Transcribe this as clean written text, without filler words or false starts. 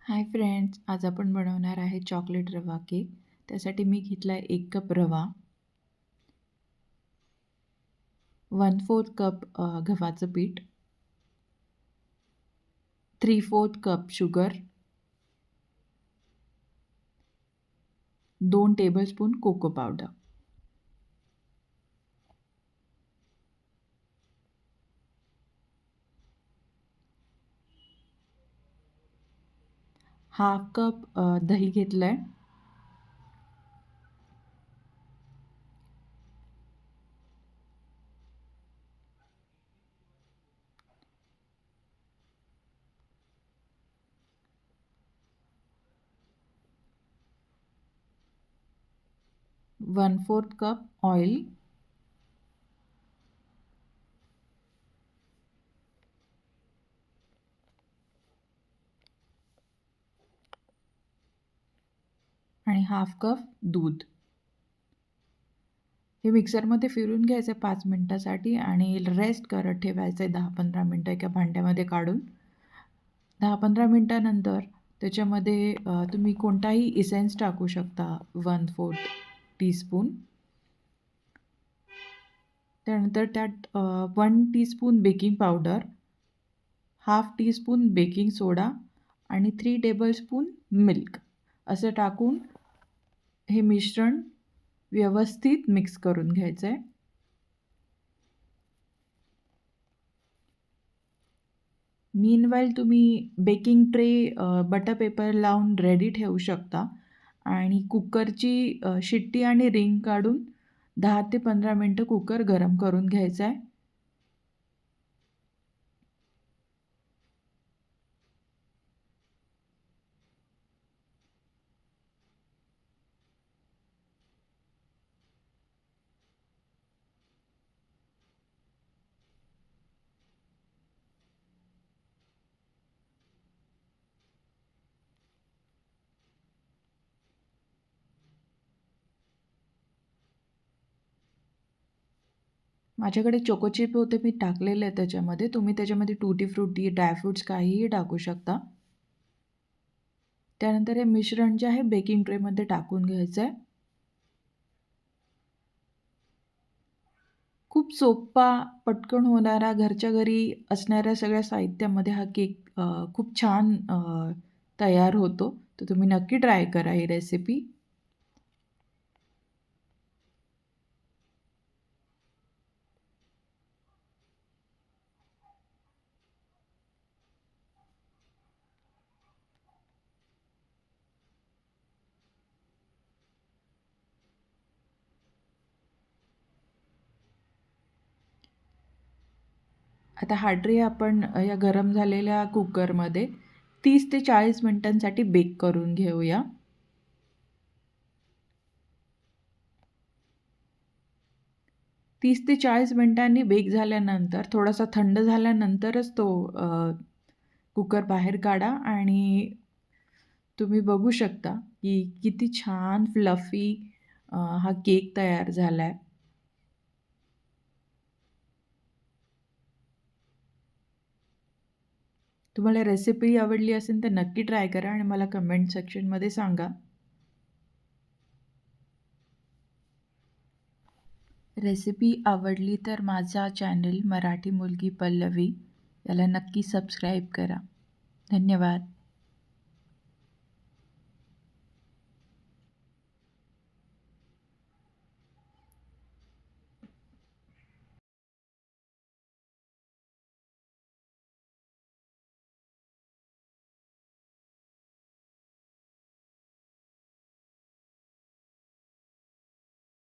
Hi friends, आज आपण बनवणार आहे चॉकलेट रवा केक. त्यासाठी मी घेतला आहे 1 कप रवा, 1/4 कप गव्हाचं पीठ, 3/4 cup sugar, 2 tablespoon cocoa powder. Half cup दही घेतलं आहे. वन फोर्थ कप ऑइल, आणि हाफ कप दूध. हे मिक्सरमध्ये फिरून घ्यायचं 5 मिनटासाठी आणि रेस्ट करत ठेवायचं आहे 10-15 मिनटं एका भांड्यामध्ये काढून. 10-15 मिनटानंतर त्याच्यामध्ये तुम्ही कोणताही इसेन्स टाकू शकता, 1/4 टीस्पून. त्यानंतर त्यात 1 teaspoon baking powder, half teaspoon baking soda आणि 3 टेबलस्पून मिल्क असं टाकून हे मिश्रण व्यवस्थित मिक्स करून घ्यायचं आहे. मीनवाईल तुम्ही बेकिंग ट्रे बटर पेपर लावून रेडी ठेवू शकता आणि कुकरची शिट्टी आणि रिंग काढून 10 ते 15 मिनटं कुकर गरम करून घ्यायचा आहे. माझ्याकडे चोको चिप होते, मी टाकलेले आहे त्याच्यामध्ये. तुम्ही त्याच्यामध्ये टूटी फ्रुटी, ड्रायफ्रुट्स काहीही टाकू शकता. त्यानंतर हे मिश्रण जे आहे बेकिंग ट्रेमध्ये टाकून घ्यायचं आहे. खूप सोपा, पटकन होणारा, घरच्या घरी असणाऱ्या सगळ्या साहित्यामध्ये हा केक खूप छान तयार होतो. तर तुम्ही नक्की ट्राय करा ही रेसिपी. आता हा ट्रे आपण या गरम झालेल्या कुकरमध्ये 30 ते 40 मिनिटांसाठी बेक करून घेऊया. 30 ते 40 मिनिटांनी बेक झाल्यानंतर थोडासा थंड झाल्यानंतरच तो कुकर बाहेर काढा आणि तुम्ही बघू शकता की किती छान फ्लफी हा केक तयार झाला आहे. तुम्हाला रेसिपी आवडली असेल तर नक्की ट्राय करा आणि मला कमेंट सेक्शनमध्ये सांगा. रेसिपी आवडली तर माझा चॅनल मराठी मुलगी पल्लवी याला नक्की सबस्क्राईब करा. धन्यवाद.